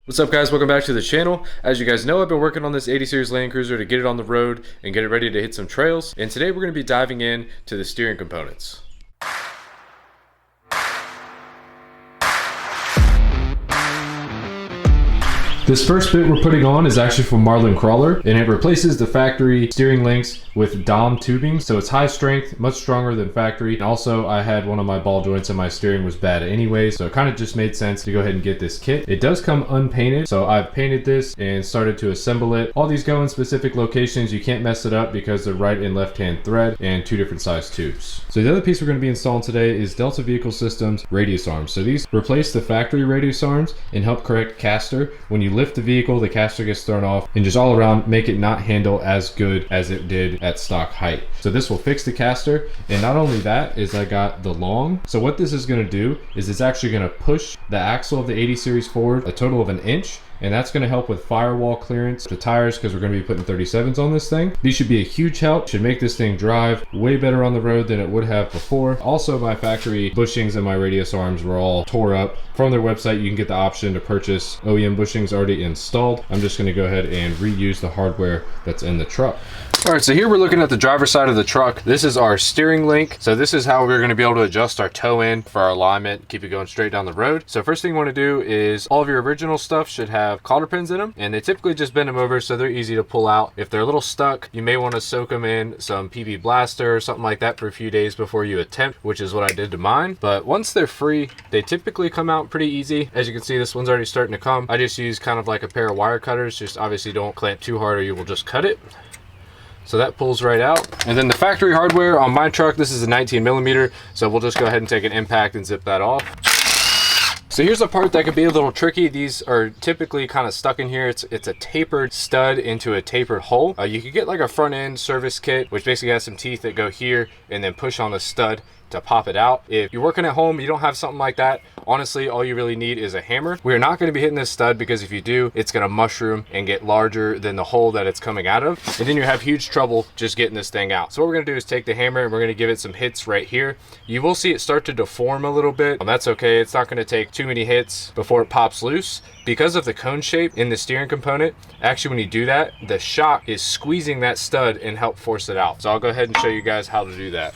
What's up guys, welcome back to the channel. As you guys know, I've been working on this 80 series Land Cruiser to get it on the road and get it ready to hit some trails. And today we're going to be diving in to the steering components. This first bit we're putting on is actually from Marlink Crawler, and it replaces the factory steering links with DOM tubing, so it's high strength, much stronger than factory. And also, I had one of my ball joints and my steering was bad anyway, so it kind of just made sense to go ahead and get this kit. It does come unpainted, so I've painted this and started to assemble it. All these go in specific locations. You can't mess it up because they're right and left hand thread and two different size tubes. So the other piece we're going to be installing today is Delta Vehicle Systems radius arms. So these replace the factory radius arms and help correct caster. When you lift the vehicle, the caster gets thrown off, and just all around make it not handle as good as it did at stock height. So this will fix the caster. And not only that, is I got the long. So what this is going to do is it's actually going to push the axle of the 80 series forward a total of 1 inch. And that's going to help with firewall clearance to tires because we're going to be putting 37s on this thing. These should be a huge help. Should make this thing drive way better on the road than it would have before. Also, my factory bushings and my radius arms were all tore up. From their website, you can get the option to purchase OEM bushings already installed. I'm just going to go ahead and reuse the hardware that's in the truck. All right, so here we're looking at the driver's side of the truck. This is our steering link. So this is how we're going to be able to adjust our toe in for our alignment, keep it going straight down the road. So first thing you want to do is all of your original stuff should have cotter pins in them, and they typically just bend them over so they're easy to pull out. If they're a little stuck, you may want to soak them in some PB Blaster or something like that for a few days before you attempt, which is what I did to mine. But once they're free, they typically come out pretty easy. As you can see, this one's already starting to come. I just use kind of like a pair of wire cutters. Just obviously don't clamp too hard or you will just cut it. So that pulls right out. And then the factory hardware on my truck, this is a 19mm. So we'll just go ahead and take an impact and zip that off. So here's a part that could be a little tricky. These are typically kind of stuck in here. It's a tapered stud into a tapered hole. You could get like a front end service kit, which basically has some teeth that go here and then push on the stud to pop it out. If you're working at home, you don't have something like that, honestly, all you really need is a hammer. We're not going to be hitting this stud because if you do, it's going to mushroom and get larger than the hole that it's coming out of. And then you have huge trouble just getting this thing out. So what we're going to do is take the hammer and we're going to give it some hits right here. You will see it start to deform a little bit. That's okay. It's not going to take too many hits before it pops loose. Because of the cone shape in the steering component, actually when you do that, the shock is squeezing that stud and help force it out. So I'll go ahead and show you guys how to do that.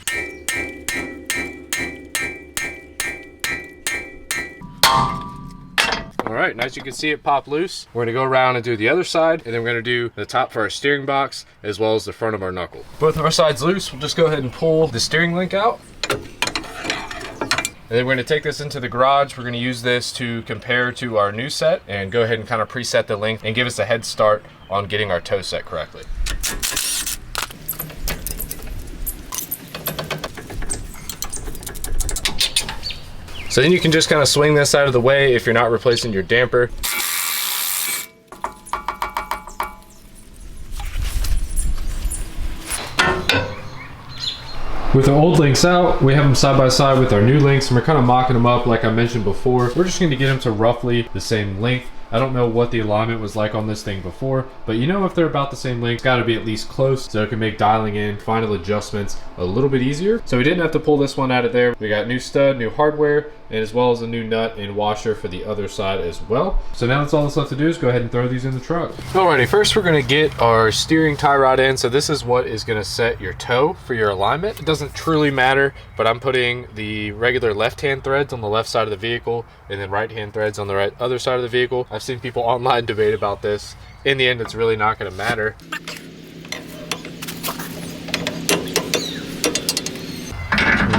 All right, now as you can see it pop loose, we're gonna go around and do the other side, and then we're gonna do the top for our steering box as well as the front of our knuckle. Both of our sides loose, we'll just go ahead and pull the steering link out. And then we're gonna take this into the garage. We're gonna use this to compare to our new set and go ahead and kind of preset the length and give us a head start on getting our toe set correctly. So then you can just kind of swing this out of the way if you're not replacing your damper. With the old links out, we have them side by side with our new links, and we're kind of mocking them up like I mentioned before. We're just going to get them to roughly the same length. I don't know what the alignment was like on this thing before, but you know if they're about the same length, it's got to be at least close so it can make dialing in final adjustments a little bit easier. So we didn't have to pull this one out of there. We got new stud, new hardware, and as well as a new nut and washer for the other side as well. So now that's all that's left to do is go ahead and throw these in the truck. Alrighty, first we're going to get our steering tie rod in. So this is what is going to set your toe for your alignment. It doesn't truly matter, but I'm putting the regular left-hand threads on the left side of the vehicle and then right-hand threads on the other side of the vehicle. I've seen people online debate about this. In the end, it's really not going to matter.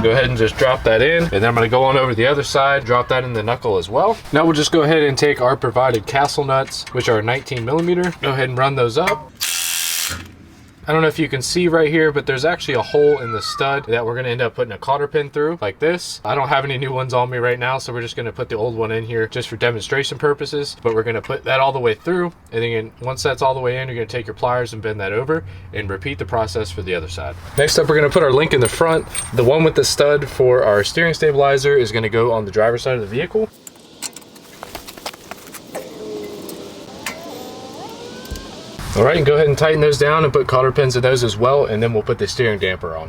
Go ahead and just drop that in, and then I'm going to go on over to the other side, drop that in the knuckle as well. Now we'll just go ahead and take our provided castle nuts, which are 19mm. Go ahead and run those up. I don't know if you can see right here, but there's actually a hole in the stud that we're going to end up putting a cotter pin through like this. I don't have any new ones on me right now, so we're just going to put the old one in here just for demonstration purposes, but we're going to put that all the way through, and then once that's all the way in, you're going to take your pliers and bend that over and repeat the process for the other side. Next up, we're going to put our link in the front. The one with the stud for our steering stabilizer is going to go on the driver's side of the vehicle. All right, and go ahead and tighten those down and put cotter pins in those as well, and then we'll put the steering damper on.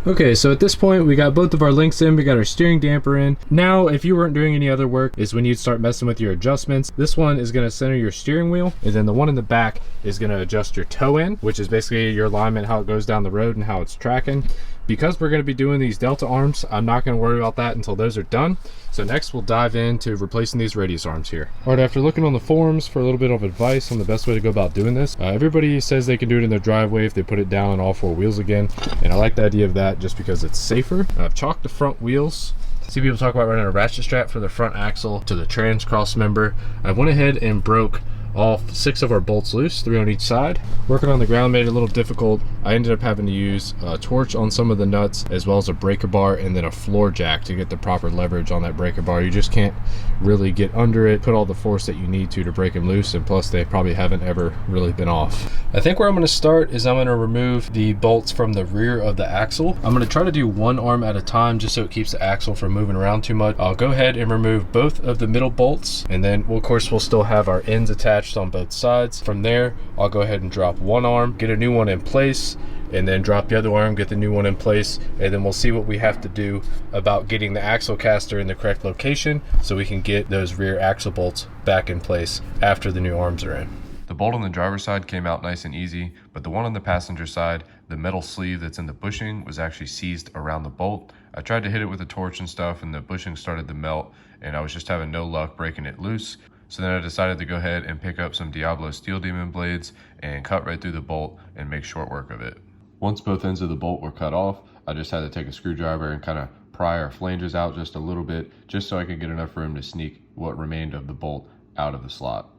Okay, so at this point we got both of our links in, we got our steering damper in. Now, if you weren't doing any other work, is when you'd start messing with your adjustments. This one is gonna center your steering wheel, and then the one in the back is gonna adjust your toe in, which is basically your alignment, how it goes down the road and how it's tracking. Because we're gonna be doing these delta arms, I'm not gonna worry about that until those are done. So next we'll dive into replacing these radius arms here. All right, after looking on the forums for a little bit of advice on the best way to go about doing this, everybody says they can do it in their driveway if they put it down on all four wheels again. And I like the idea of that just because it's safer. I've chalked the front wheels. See people talk about running a ratchet strap for the front axle to the trans cross member. I went ahead and broke all 6 of our bolts loose, 3 on each side. Working on the ground made it a little difficult. I ended up having to use a torch on some of the nuts, as well as a breaker bar and then a floor jack to get the proper leverage on that breaker bar. You just can't really get under it, put all the force that you need to break them loose, and plus they probably haven't ever really been off. I think where I'm gonna start is I'm gonna remove the bolts from the rear of the axle. I'm gonna try to do one arm at a time just so it keeps the axle from moving around too much. I'll go ahead and remove both of the middle bolts, and then of course we'll still have our ends attached on both sides. From there, I'll go ahead and drop one arm, get a new one in place, and then drop the other arm, get the new one in place, and then we'll see what we have to do about getting the axle caster in the correct location so we can get those rear axle bolts back in place after the new arms are in. The bolt on the driver's side came out nice and easy, but the one on the passenger side, the metal sleeve that's in the bushing was actually seized around the bolt. I tried to hit it with a torch and stuff, and the bushing started to melt, and I was just having no luck breaking it loose. So then I decided to go ahead and pick up some Diablo Steel Demon blades and cut right through the bolt and make short work of it. Once both ends of the bolt were cut off, I just had to take a screwdriver and kind of pry our flanges out just a little bit, just so I could get enough room to sneak what remained of the bolt out of the slot.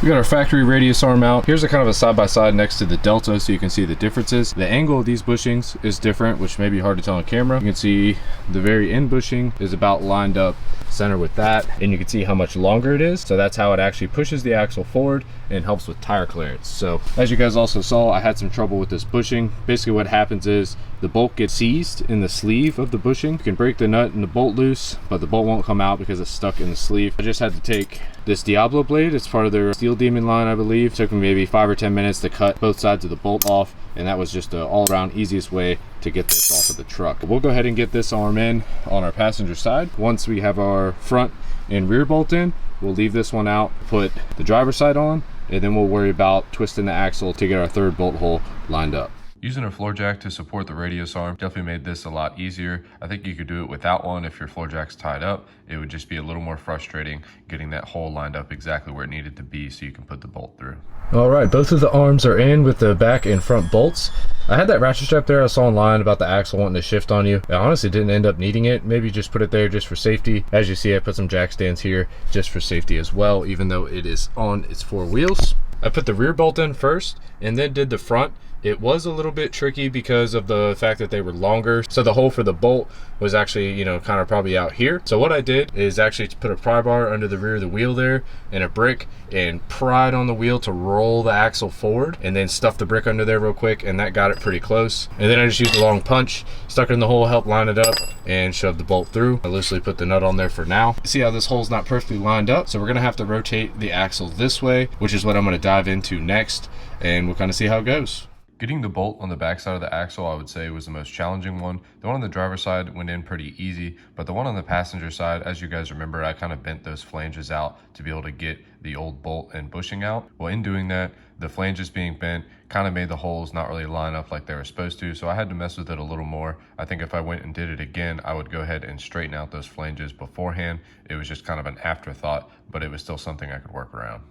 We got our factory radius arm out. Here's a kind of a side-by-side next to the Delta so you can see the differences. The angle of these bushings is different, which may be hard to tell on camera. You can see the very end bushing is about lined up center with that, and you can see how much longer it is. So that's how it actually pushes the axle forward and helps with tire clearance. So as you guys also saw, I had some trouble with this bushing. Basically what happens is the bolt gets seized in the sleeve of the bushing. You can break the nut and the bolt loose, but the bolt won't come out because it's stuck in the sleeve. I just had to take this Diablo blade. It's part of their Steel Demon line, I believe. It took me maybe 5 or 10 minutes to cut both sides of the bolt off, and that was just the all-around easiest way to get this off of the truck. We'll go ahead and get this arm in on our passenger side. Once we have our front and rear bolt in, we'll leave this one out, put the driver's side on, and then we'll worry about twisting the axle to get our third bolt hole lined up. Using a floor jack to support the radius arm definitely made this a lot easier. I think you could do it without one if your floor jack's tied up. It would just be a little more frustrating getting that hole lined up exactly where it needed to be so you can put the bolt through. All right, both of the arms are in with the back and front bolts. I had that ratchet strap there I saw online about the axle wanting to shift on you. I honestly didn't end up needing it. Maybe just put it there just for safety. As you see, I put some jack stands here just for safety as well, even though it is on its 4 wheels. I put the rear bolt in first and then did the front. It was a little bit tricky because of the fact that they were longer. So the hole for the bolt was actually, you know, kind of probably out here. So what I did is actually put a pry bar under the rear of the wheel there and a brick and pried on the wheel to roll the axle forward, and then stuff the brick under there real quick, and that got it pretty close. And then I just used a long punch, stuck it in the hole, helped line it up, and shoved the bolt through. I loosely put the nut on there for now. See how this hole's not perfectly lined up? So we're gonna have to rotate the axle this way, which is what I'm gonna dive into next, and we'll kind of see how it goes. Getting the bolt on the backside of the axle, I would say, was the most challenging one. The one on the driver's side went in pretty easy, but the one on the passenger side, as you guys remember, I kind of bent those flanges out to be able to get the old bolt and bushing out. Well, in doing that, the flanges being bent kind of made the holes not really line up like they were supposed to, so I had to mess with it a little more. I think if I went and did it again, I would go ahead and straighten out those flanges beforehand. It was just kind of an afterthought, but it was still something I could work around.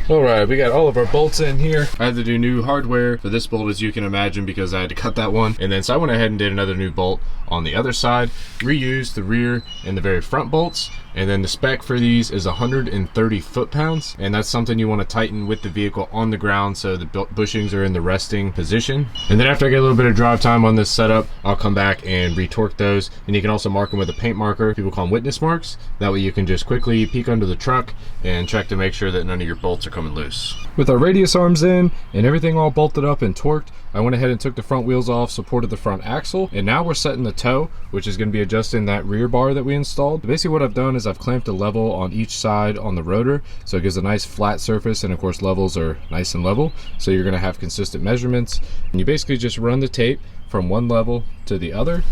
All right, we got all of our bolts in here. I had to do new hardware for this bolt, as you can imagine, because I had to cut that one. And then so I went ahead and did another new bolt on the other side, reused the rear and the very front bolts. And then the spec for these is 130 foot-pounds, and that's something you want to tighten with the vehicle on the ground so the bushings are in the resting position. And then after I get a little bit of drive time on this setup, I'll come back and retorque those. And you can also mark them with a paint marker. People call them witness marks. That way you can just quickly peek under the truck and check to make sure that none of your bolts are coming loose. With our radius arms in and everything all bolted up and torqued, I went ahead and took the front wheels off, supported the front axle, and now we're setting the toe, which is going to be adjusting that rear bar that we installed. Basically what I've done is I've clamped a level on each side on the rotor, so it gives a nice flat surface, and of course levels are nice and level, so you're going to have consistent measurements. And you basically just run the tape from one level to the other,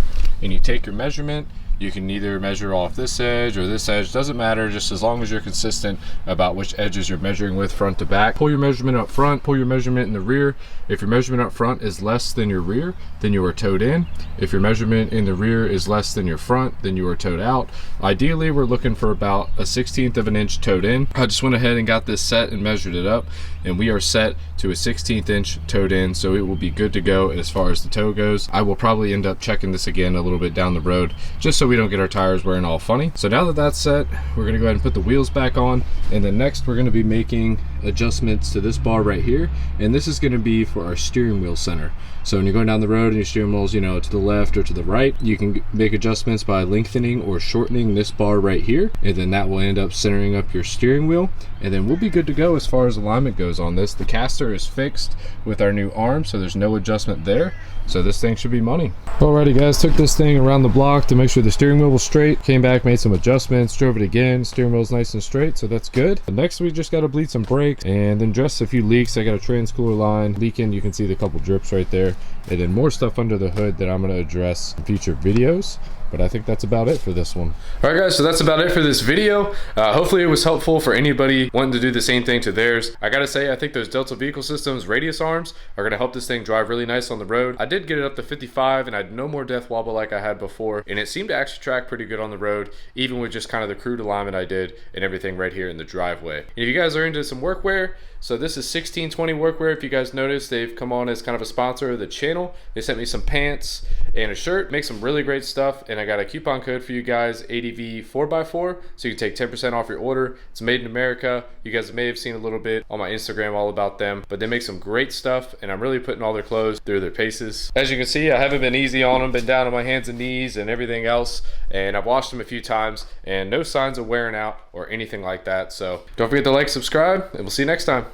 and you take your measurement. You can either measure off this edge or this edge, doesn't matter, just as long as you're consistent about which edges you're measuring with front to back. Pull your measurement up front, pull your measurement in the rear. If your measurement up front is less than your rear, then you are towed in. If your measurement in the rear is less than your front, then you are towed out. Ideally, we're looking for about a 1/16 of an inch towed in. I just went ahead and got this set and measured it up, and we are set to a 1/16 inch towed in, so it will be good to go as far as the tow goes. I will probably end up checking this again a little bit down the road, just so we don't get our tires wearing all funny. So now that that's set, we're gonna go ahead and put the wheels back on, and then next we're gonna be making adjustments to this bar right here, and this is gonna be for our steering wheel center. So when you're going down the road and your steering wheel's, you know, to the left or to the right, you can make adjustments by lengthening or shortening this bar right here, and then that will end up centering up your steering wheel, and then we'll be good to go as far as alignment goes on this. The caster is fixed with our new arm, so there's no adjustment there. So this thing should be money. Alrighty guys, took this thing around the block to make sure the steering wheel was straight. Came back, made some adjustments, drove it again. Steering wheel's nice and straight, so that's good. And next we just gotta bleed some brakes and then dress a few leaks. I got a trans-cooler line leaking. You can see the couple drips right there. And then more stuff under the hood that I'm gonna address in future videos. But I think that's about it for this one. All right guys, so that's about it for this video. Hopefully it was helpful for anybody wanting to do the same thing to theirs. I gotta say, I think those Delta Vehicle Systems radius arms are gonna help this thing drive really nice on the road. I did get it up to 55 and I had no more death wobble like I had before, and it seemed to actually track pretty good on the road, even with just kind of the crude alignment I did and everything right here in the driveway. And if you guys are into some workwear, so this is 1620 Workwear. If you guys noticed, they've come on as kind of a sponsor of the channel. They sent me some pants and a shirt, make some really great stuff, and I got a coupon code for you guys, ADV 4x4, so you can take 10% off your order. It's made in America. You guys may have seen a little bit on my Instagram all about them, but they make some great stuff, and I'm really putting all their clothes through their paces. As you can see, I haven't been easy on them, been down on my hands and knees and everything else, and I've washed them a few times, and no signs of wearing out or anything like that. So don't forget to like, subscribe, and we'll see you next time.